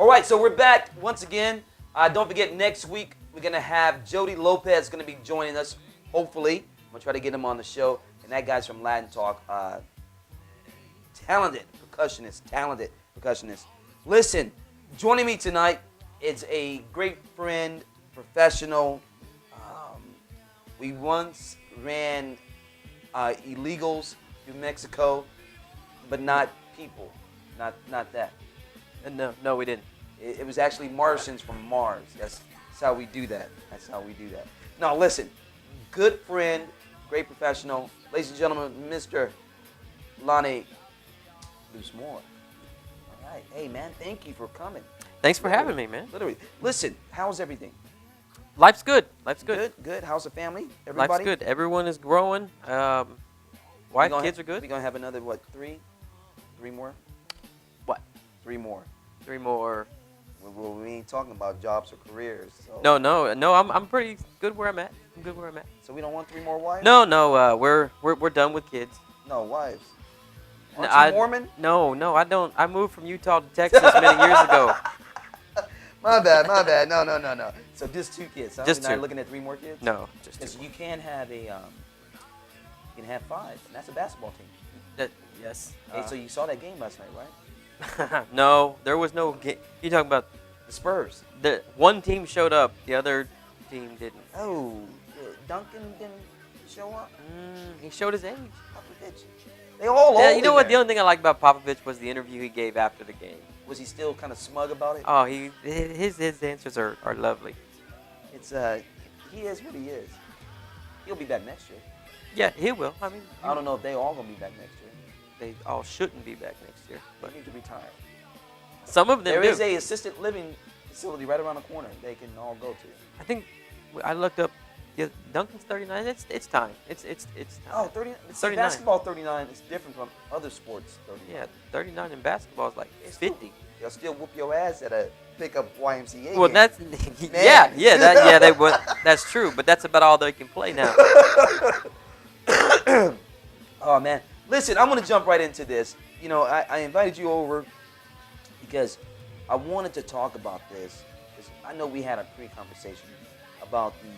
All right, so we're back once again. Don't forget, next week we're going to have Jody Lopez going to be joining us, hopefully. I'm going to try to get him on the show. And that guy's from Latin Talk. Talented percussionist. Listen, joining me tonight is a great friend, professional. We once ran illegals through Mexico, but not people. Not that. No, we didn't. It was actually Martians from Mars. That's how we do that. Now, listen, good friend, great professional. Ladies and gentlemen, Mr. Lonnie Loosemore. All right. Hey, man, thank you for coming. Thanks for having me, man. Literally. Listen, how's everything? Life's good. Good. How's the family? Everybody? Life's good. Everyone is growing. Wife, kids are good. We're going to have another, three? Three more? What? 3 more. 3 more. Well, we ain't talking about jobs or careers. So. No. I'm pretty good where I'm at. So we don't want 3 more wives? No. We're done with kids. No, wives. Aren't you Mormon? No, I don't. I moved from Utah to Texas many years ago. My bad. No. So just 2 kids, huh? Just You're 2. not looking at 3 more kids? No, just 2. Because you can have you can have 5, and that's a basketball team. Yes. Hey, so you saw that game last night, right? No, there was no game. You talking about the Spurs? The one team showed up, the other team didn't. Oh, Duncan didn't show up? He showed his age. Popovich. They all Yeah, you know what? The only thing I liked about Popovich was the interview he gave after the game. Was he still kind of smug about it? Oh, his answers are lovely. It's he is what he is. He'll be back next year. Yeah, he will. I mean, I don't know if they all gonna be back next year. They all shouldn't be back next year, but they need to retire. Some of them There do. is a assisted living facility right around the corner they can all go to. I think I looked up. Yeah, Duncan's 39. It's time. It's time. Oh, 30. It's See, 39. basketball 39 is different from other sports. 39. Yeah, 39 in basketball is like 50. They'll still whoop your ass at a pickup YMCA. Well, game. that's they would. That's true, but that's about all they can play now. Oh man, listen, I'm gonna jump right into this. You know, I invited you over because I wanted to talk about this. Because I know we had a pre-conversation about the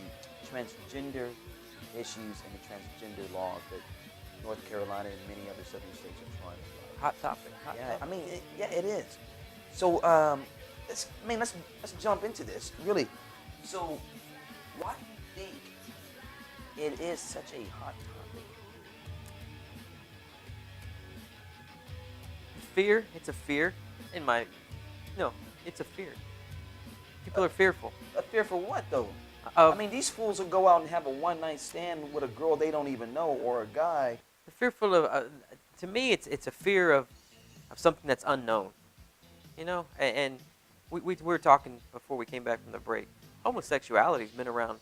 transgender issues and the transgender laws that North Carolina and many other southern states are trying to. Hot topic. I mean, it is. So, let's jump into this, really. So, why do you think it is such a hot topic? Fear. It's a fear. It's a fear. People are fearful. A fear for what, though? I mean, these fools will go out and have a one-night stand with a girl they don't even know or a guy. They're fearful of. To me, it's a fear of something that's unknown. You know, and we were talking before we came back from the break. Homosexuality's been around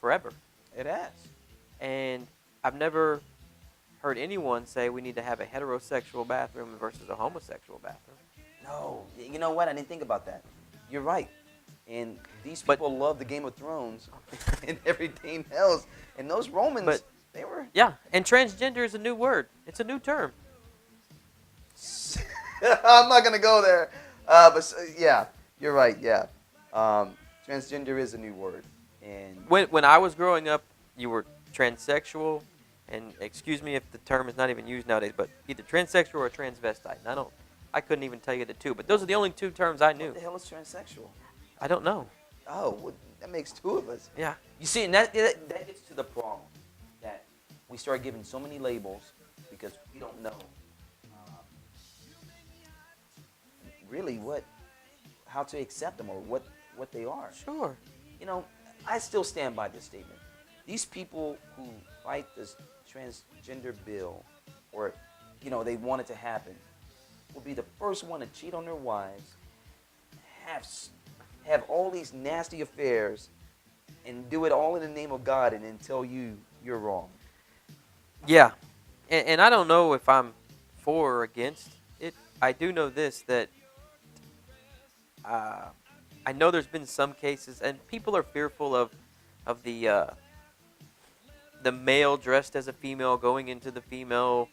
forever. It has. And I've never heard anyone say we need to have a heterosexual bathroom versus a homosexual bathroom. No, you know what? I didn't think about that. You're right. And these people love the Game of Thrones and everything else. And those Romans, they were... Yeah, and transgender is a new word. It's a new term. I'm not going to go there. But yeah, you're right, yeah. Transgender is a new word. And when I was growing up, you were transsexual, and excuse me if the term is not even used nowadays, but either transsexual or transvestite. And I couldn't even tell you the two, but those are the only 2 terms I knew. What the hell is transsexual? I don't know. Oh, well, that makes 2 of us. Yeah. You see, and that gets to the problem that we start giving so many labels because we don't know really how to accept them or what they are. Sure. You know, I still stand by this statement. These people who fight this transgender bill or, you know, they want it to happen will be the first one to cheat on their wives, have all these nasty affairs, and do it all in the name of God and then tell you you're wrong. Yeah. And I don't know if I'm for or against it. I do know this, that I know there's been some cases, and people are fearful of the male dressed as a female going into the female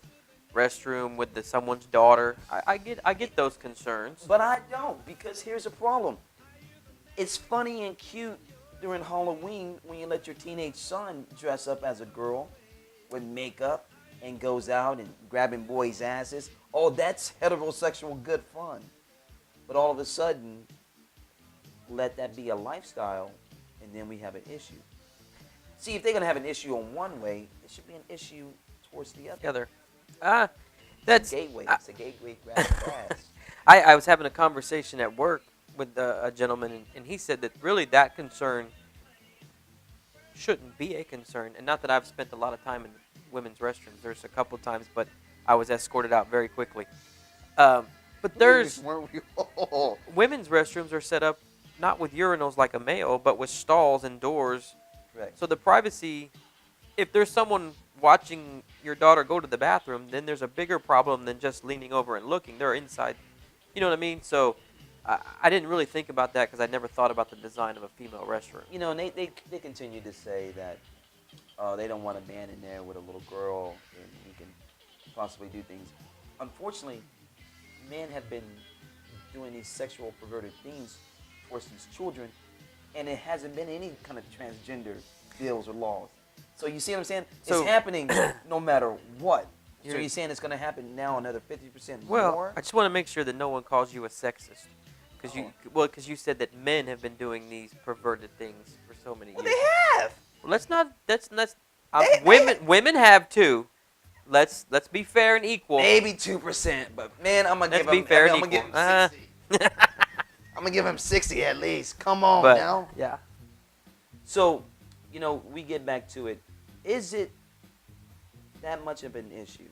restroom with someone's daughter. I get those concerns. But I don't, because here's the problem. It's funny and cute during Halloween when you let your teenage son dress up as a girl with makeup and goes out and grabbing boys' asses. Oh, that's heterosexual good fun. But all of a sudden, let that be a lifestyle, and then we have an issue. See, if they're going to have an issue on one way, it should be an issue towards the other. That's Gateway. It's a gateway grab fast. I was having a conversation at work with a gentleman, and he said that really that concern shouldn't be a concern. And not that I've spent a lot of time in women's restrooms. There's a couple times, but I was escorted out very quickly. But there's women's restrooms are set up not with urinals like a male, but with stalls and doors. Correct. So the privacy, if there's someone watching your daughter go to the bathroom, then there's a bigger problem than just leaning over and looking. They're inside. You know what I mean? So I didn't really think about that because I never thought about the design of a female restroom. You know, and they continue to say that they don't want a man in there with a little girl and he can possibly do things. Unfortunately, men have been doing these sexual perverted things towards these children, and it hasn't been any kind of transgender bills or laws. So you see what I'm saying? So, it's happening no matter what. So you're saying it's going to happen now another 50% well, more? I just want to make sure that no one calls you a sexist. Because you said that men have been doing these perverted things for so many years. They have. Well, let's not. Women have too. Let's be fair and equal. Maybe 2%, but man, I'm gonna Let's be fair and I'm gonna equal. give him 60. I'm gonna give him 60 at least. Come on now. Yeah. So, you know, we get back to it. Is it that much of an issue,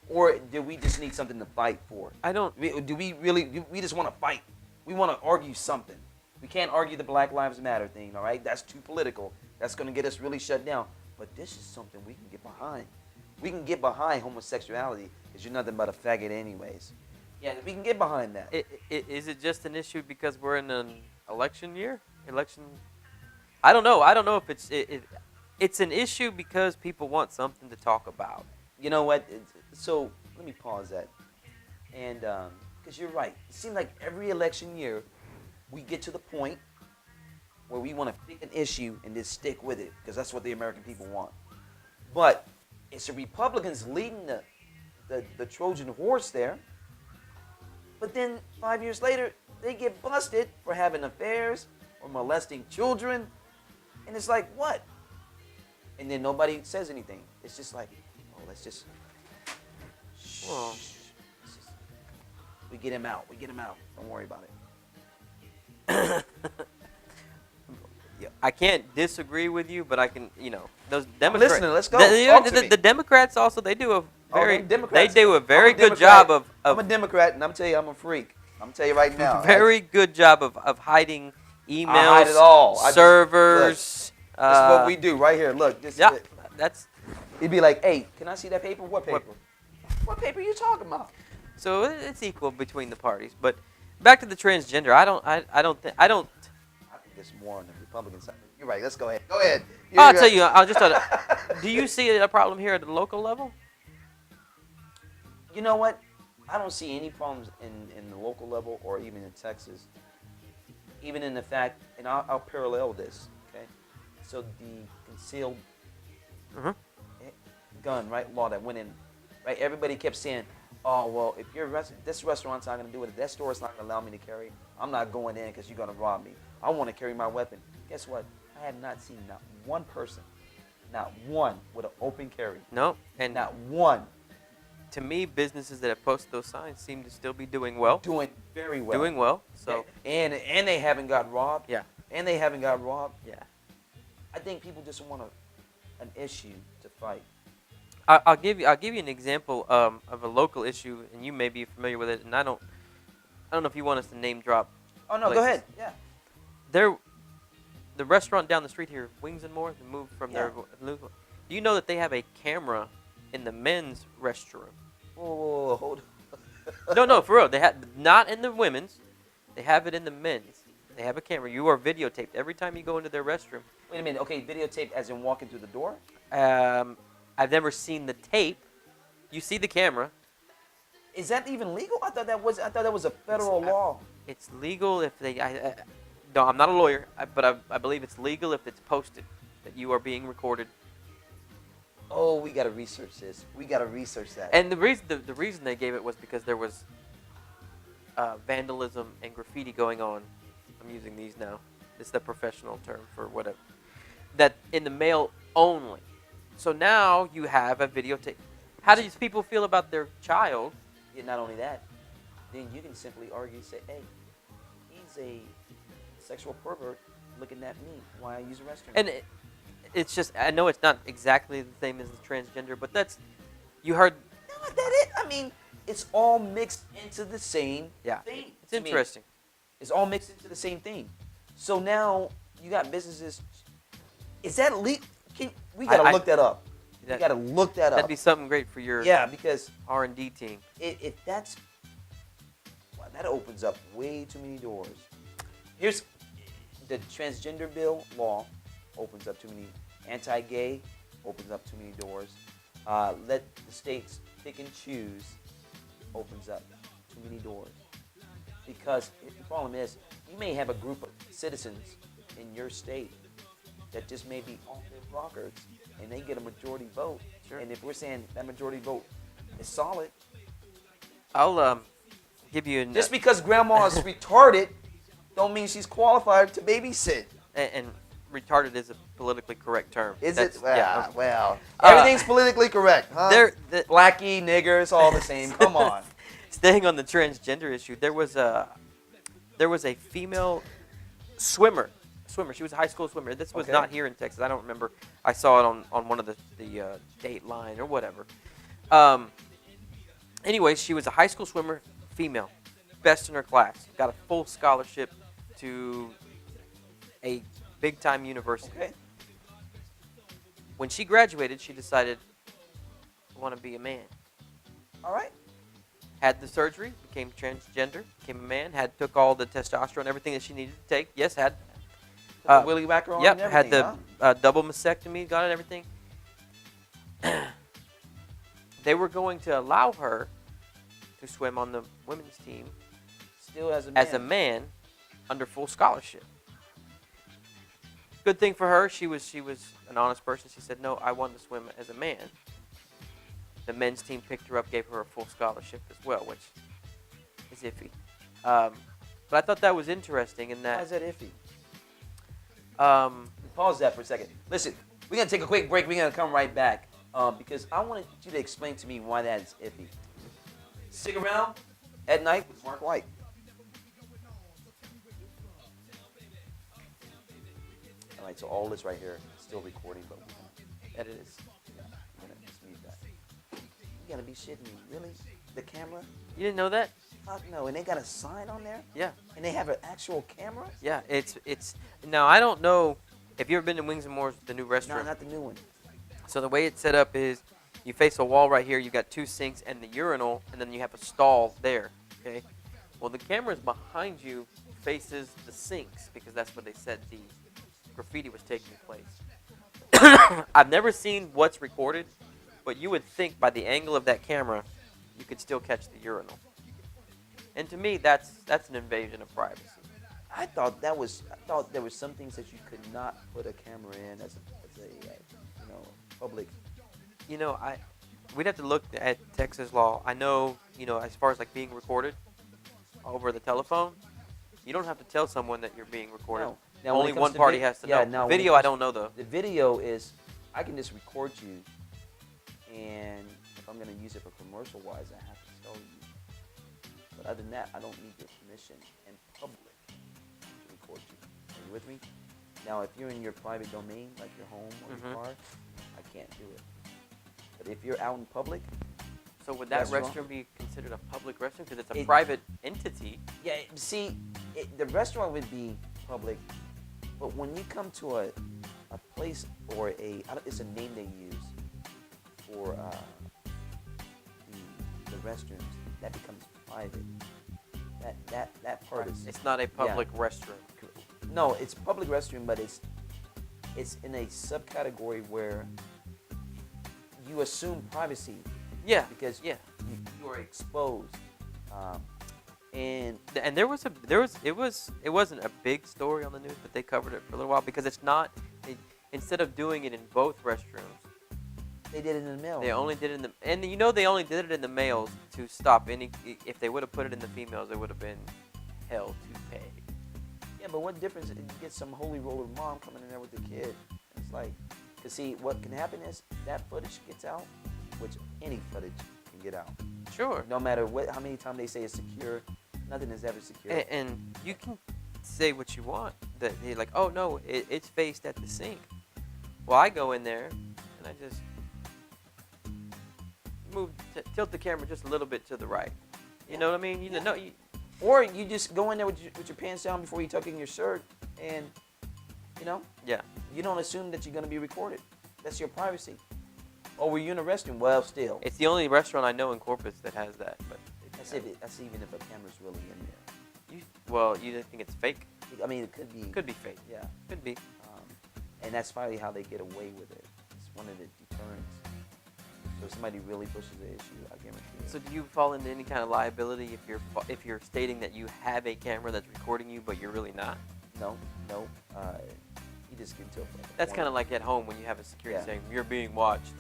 or do we just need something to fight for? I don't. Do we really? We just want to fight. We want to argue something. We can't argue the Black Lives Matter thing, all right? That's too political. That's going to get us really shut down. But this is something we can get behind. We can get behind homosexuality because you're nothing but a faggot anyways. Yeah, we can get behind that. Is it just an issue because we're in an election year? I don't know. I don't know if it's an issue because people want something to talk about. You know what? So let me pause that. And because you're right. It seems like every election year we get to the point where we want to pick an issue and just stick with it because that's what the American people want. But it's the Republicans leading the Trojan horse there. But then 5 years later, they get busted for having affairs or molesting children. And it's like, what? And then nobody says anything. It's just like, oh, let's just... Well, we get him out. We get him out. Don't worry about it. Yeah, I can't disagree with you, but I can, those Democrats. Listening, let's go. Talk to me. The Democrats also they do a very Democrats. they do a very good job of I'm a Democrat, and I'm telling you, I'm a freak. I'm telling you right now. Very good job of hiding emails, I hide it all. servers. This is what we do right here. Look, this is it. That's. He'd be like, "Hey, can I see that paper? What paper? What paper are you talking about?" So it's equal between the parties. But back to the transgender. I don't think. I think it's more on the Republican side. You're right. Let's go ahead. Go ahead. I'll tell you. I'll just. Do you see a problem here at the local level? You know what? I don't see any problems in the local level or even in Texas. Even in the fact, and I'll parallel this. Okay, so the concealed gun law that went in, right? Everybody kept saying, "Oh well, if this restaurant's not going to do it, if that store's not going to allow me to carry, I'm not going in because you're going to rob me. I want to carry my weapon." Guess what? I have not seen not one person, not one with an open carry. No, and not one. To me, businesses that have posted those signs seem to still be doing well. Doing very well. Doing well. So and they haven't got robbed. Yeah. And they haven't got robbed. Yeah. I think people just want an issue to fight. I'll give you an example of a local issue, and you may be familiar with it. And I don't know if you want us to name drop. Oh no, places. go ahead. Yeah. The restaurant down the street here, Wings and More, they moved from their. Do you know that they have a camera in the men's restroom? Whoa, hold on. No, for real. They have not in the women's. They have it in the men's. They have a camera. You are videotaped every time you go into their restroom. Wait a minute. Okay, videotape as in walking through the door? I've never seen the tape. You see the camera. Is that even legal? I thought that was a federal law. It's legal if they. No, I'm not a lawyer, but I believe it's legal if it's posted that you are being recorded. Oh, we gotta research this. We gotta research that. And the reason they gave it was because there was vandalism and graffiti going on. I'm using these now. It's the professional term for whatever. That in the mail only. So now you have a videotape. How do these people feel about their child? Yeah, not only that, then you can simply argue, say, hey, he's a sexual pervert looking at me while I use a restroom. And it's just, I know it's not exactly the same as the transgender, but you heard. No, that it. I mean, it's all mixed into the same thing. It's interesting. It's all mixed into the same thing. So now you got businesses. Is that legal? We gotta look that up. We gotta look that up. That'd be something great for your because R&D team. If that's that opens up way too many doors. Here's the transgender bill law opens up too many. Anti-gay opens up too many doors. Let the states pick and choose opens up too many doors. Because the problem is, you may have a group of citizens in your state that just may be off their rockers, and they get a majority vote. Sure. And if we're saying that majority vote is solid, I'll give you just because grandma is retarded, don't mean she's qualified to babysit. And retarded is a politically correct term. Is it? Yeah. Well, everything's politically correct, huh? Blackie, nigger, it's all the same. Come on. Staying on the transgender issue, there was a female swimmer. She was a high school swimmer. This was not here in Texas. I don't remember. I saw it on one of the Dateline or whatever. Anyway, she was a high school swimmer, female, best in her class. Got a full scholarship to a big-time university. Okay. When she graduated, she decided, I want to be a man. All right. Had the surgery, became transgender, became a man, took all the testosterone, everything that she needed to take. Yes, had the willy whacker on and everything, had the double mastectomy, got it, everything. They were going to allow her to swim on the women's team still as a man under full scholarship. Good thing for her, she was an honest person. She said, no, I want to swim as a man. The men's team picked her up, gave her a full scholarship as well, which is iffy. But I thought that was interesting in that. Why is that iffy? Um, Pause that for a second. Listen, we're going to take a quick break. We're going to come right back because I wanted you to explain to me why that is iffy. Stick around at night with Mark White. All right, so all this right here is still recording, but we're going to edit this. We're going to just mute that. You got to be shitting me. Really? The camera? you didn't know that? Fuck no. And they got a sign on there? Yeah. And they have an actual camera? Yeah, it's now I don't know if you've ever been to Wings and More's, the new restaurant. No, not the new one. So the way it's set up is you face a wall right here, you got two sinks and the urinal, and then you have a stall there, okay? Well, the cameras behind you faces the sinks because that's where they said the graffiti was taking place. I've never seen what's recorded, but you would think by the angle of that camera, you could still catch the urinal. And to me, that's an invasion of privacy. I thought there was some things that you could not put a camera in as a public. We'd have to look at Texas law. I know, as far as like being recorded over the telephone, you don't have to tell someone that you're being recorded. No. Now, only one party has to know. Now, video, I don't know though. The video is, I can just record you, and if I'm going to use it for commercial wise, I have to tell you. But other than that, I don't need your permission in public to record you. Are you with me? Now, if you're in your private domain, like your home or your car, I can't do it. But if you're out in public, so would that restroom be considered a public restroom because it's a private entity? Yeah. See, the restaurant would be public, but when you come to a place or it's a name they use for the restrooms, that becomes private. That part is. It's not a public restroom. No, it's a public restroom, but it's in a subcategory where you assume privacy. Yeah. Because you story exposed. And And it wasn't a big story on the news, but they covered it for a little while because it's not. Instead of doing it in both restrooms, they did it in the mail. they only did it in the and they only did it in the males to stop any. If they would have put it in the females, it would have been hell to pay. Yeah, but what difference? You get some holy roller mom coming in there with the kid. It's like, cause see, what can happen is that footage gets out, which any footage can get out. Sure. No matter how many times they say it's secure, nothing is ever secure. And you can say what you want. That you're like, oh no, it's faced at the sink. Well, I go in there and I just tilt the camera just a little bit to the right. You know what I mean? Or you just go in there with your pants down before you tuck in your shirt, and Yeah. you don't assume that you're gonna be recorded. That's your privacy. Oh, were you in a restroom? Well, still. It's the only restaurant I know in Corpus that has that. But That's even if a camera's really in there. you didn't think it's fake? I mean, it could be. Could be fake. Yeah. Could be. And that's probably how they get away with it. It's one of the deterrents. So if somebody really pushes the issue, I guarantee it. So do you fall into any kind of liability if you're stating that you have a camera that's recording you, but you're really not? No. You just get into a That's kind of like at home when you have a security saying you're being watched,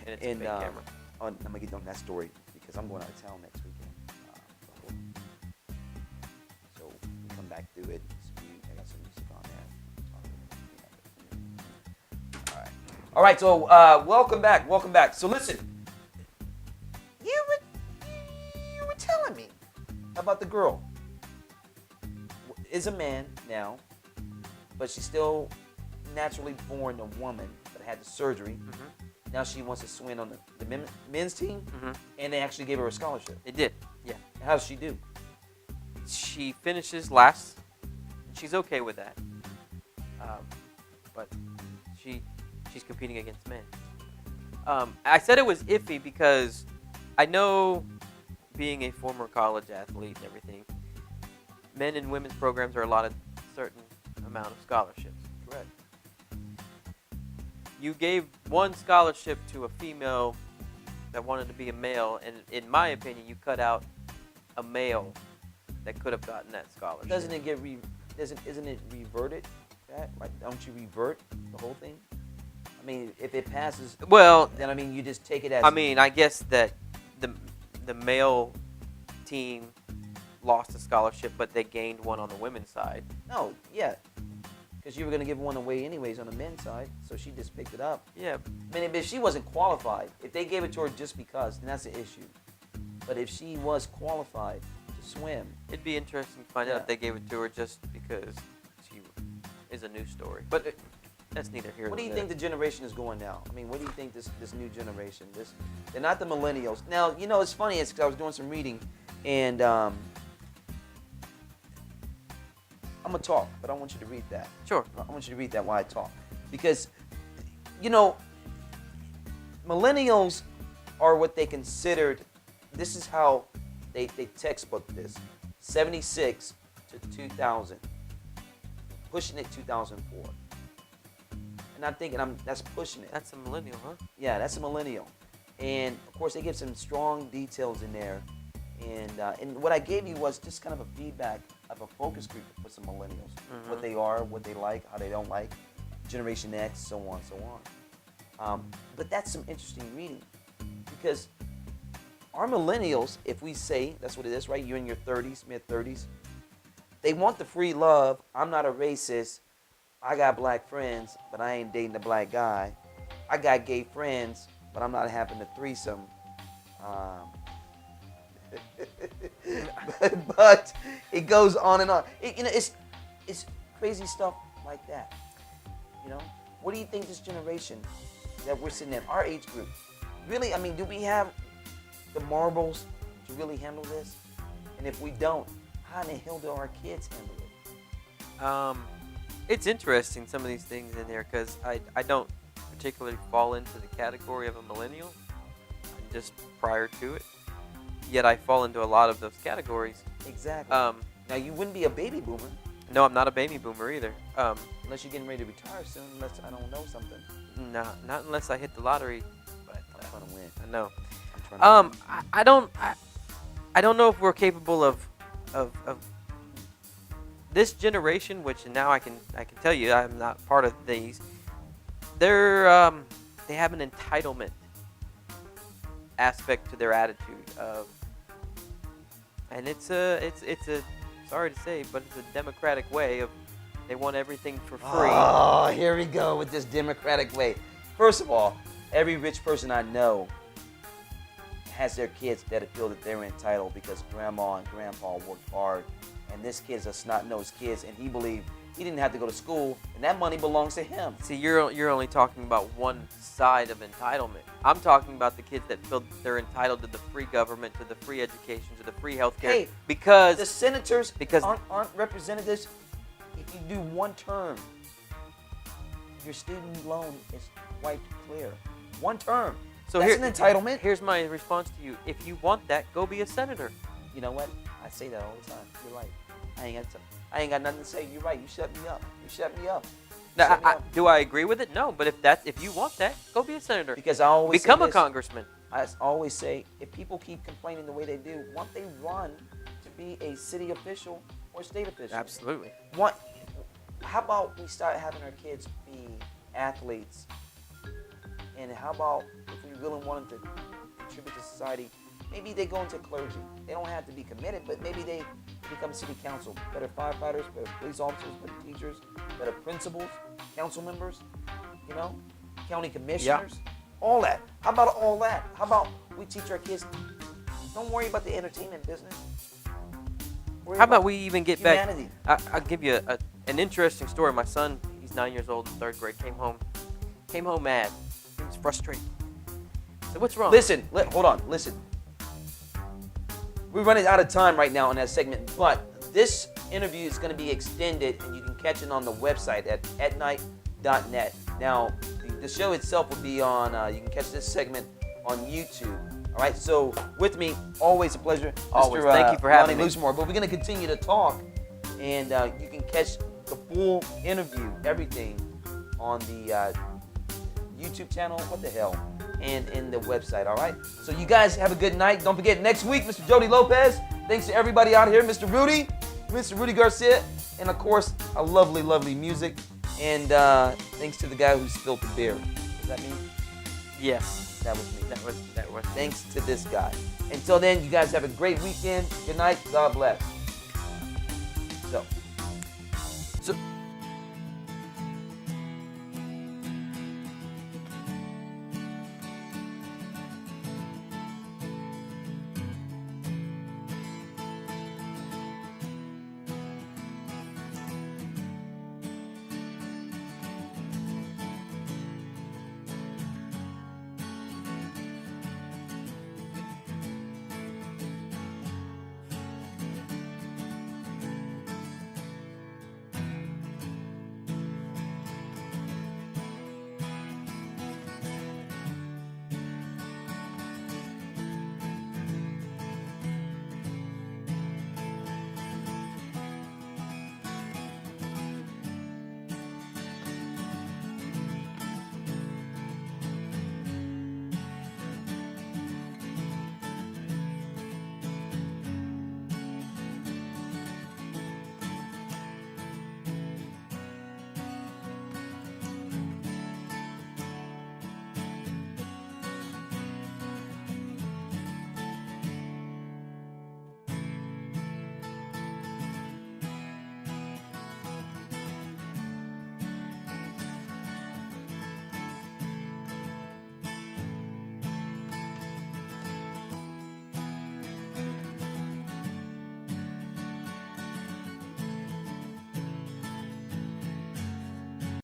and it's a fake camera. I'm gonna get on that story because I'm going out of town next weekend. So we come back through it. I got some music on there. All right. So welcome back. So listen, you were telling me about the girl. Is a man now, but she's still naturally born a woman, but had the surgery. Mm-hmm. Now she wants to swim on the men's team, Mm-hmm. and they actually gave her a scholarship. It did. Yeah. How does she do? She finishes last. She's okay with that. But she's competing against men. I said it was iffy because I know, being a former college athlete and everything, men and women's programs are allotted a certain amount of scholarships. Correct. You gave one scholarship to a female that wanted to be a male, and in my opinion, you cut out a male that could have gotten that scholarship. Doesn't it get isn't it reverted? Like, don't you revert the whole thing? I mean, if it passes, well, then I mean, you just take it as. I mean, I guess that the male team lost a scholarship, but they gained one on the women's side. No, yeah, because you were gonna give one away anyways on the men's side, so she just picked it up. Yeah. I mean, if she wasn't qualified, if they gave it to her just because, then that's the issue. But if she was qualified to swim, It'd be interesting to find out if they gave it to her just because she is a news story. But that's neither here nor there. what do you think the generation is going now? I mean, what do you think this new generation? They're not the millennials. Now, it's funny. It's 'cause I was doing some reading, and I'm gonna talk, but I want you to read that. Sure. I want you to read that while I talk, because millennials are what they considered. This is how they textbook this: 76 to 2000, pushing it 2004. And I'm thinking, that's pushing it. That's a millennial, huh? Yeah, that's a millennial. And of course, they give some strong details in there. And what I gave you was just kind of a feedback of a focus group for some millennials. Mm-hmm. What they are, what they like, how they don't like, Generation X, so on, so on. But that's some interesting reading, because our millennials, if we say, that's what it is, right? You're in your 30s, mid-30s. They want the free love. I'm not a racist. I got black friends, but I ain't dating a black guy. I got gay friends, but I'm not having a threesome. But it goes on and on. It's crazy stuff like that. What do you think this generation that we're sitting in, our age group, really? I mean, do we have the marbles to really handle this? And if we don't, how in the hell do our kids handle it? It's interesting, some of these things in there, because I don't particularly fall into the category of a millennial. I'm just prior to it. Yet I fall into a lot of those categories. Exactly. Now, you wouldn't be a baby boomer. No, I'm not a baby boomer either. Unless you're getting ready to retire soon, unless I don't know something. Not unless I hit the lottery. But I'm trying to win. I know. I'm trying to win. I don't. I don't know if we're capable of this generation, which now I can tell you I'm not part of these. They have an entitlement aspect to their attitude of, and it's a sorry to say, but it's a democratic way of they want everything for free. Oh, here we go with this democratic way. First of all, every rich person I know has their kids that feel that they're entitled because grandma and grandpa worked hard, and this kid's a snot-nosed kid, and he believed he didn't have to go to school, and that money belongs to him. See, you're only talking about one side of entitlement. I'm talking about the kids that feel they're entitled to the free government, to the free education, to the free health care. Hey, because the senators aren't representatives. If you do one term, your student loan is wiped clear. One term. So that's an entitlement. Here's my response to you. If you want that, go be a senator. You know what? I say that all the time. You're right. I ain't got nothing to say. You're right. You shut me up. Now, do I agree with it? No, but if you want that, go be a senator. Because I always become say a this, congressman. I always say, if people keep complaining the way they do, why don't they run to be a city official or state official? Absolutely. How about we start having our kids be athletes? And how about if we really want them to contribute to society, maybe they go into clergy. They don't have to be committed, but maybe they become city council, better firefighters, better police officers, better teachers, better principals, council members, county commissioners, all that. How about all that? How about we teach our kids, don't worry about the entertainment business. How about we even get humanity. back? I'll give you an interesting story. My son, he's 9 years old in third grade, came home mad. He was frustrated. So what's wrong? Listen, hold on, listen. We're running out of time right now on that segment, but this interview is going to be extended, and you can catch it on the website at nite.net. Now, the show itself will be on, you can catch this segment on YouTube. All right, so with me, always a pleasure, Always. Mr. Thank you for having Lonnie me. Loosemore. But we're going to continue to talk, and you can catch the full interview, everything, on the YouTube channel, what the hell, and in the website, all right? So you guys have a good night. Don't forget, next week, Mr. Jody Lopez. Thanks to everybody out here, Mr. Rudy Garcia, and of course, a lovely, lovely music. And thanks to the guy who spilled the beer. Does that mean? Yes. That was me. That was. Thanks to this guy. Until then, you guys have a great weekend. Good night. God bless.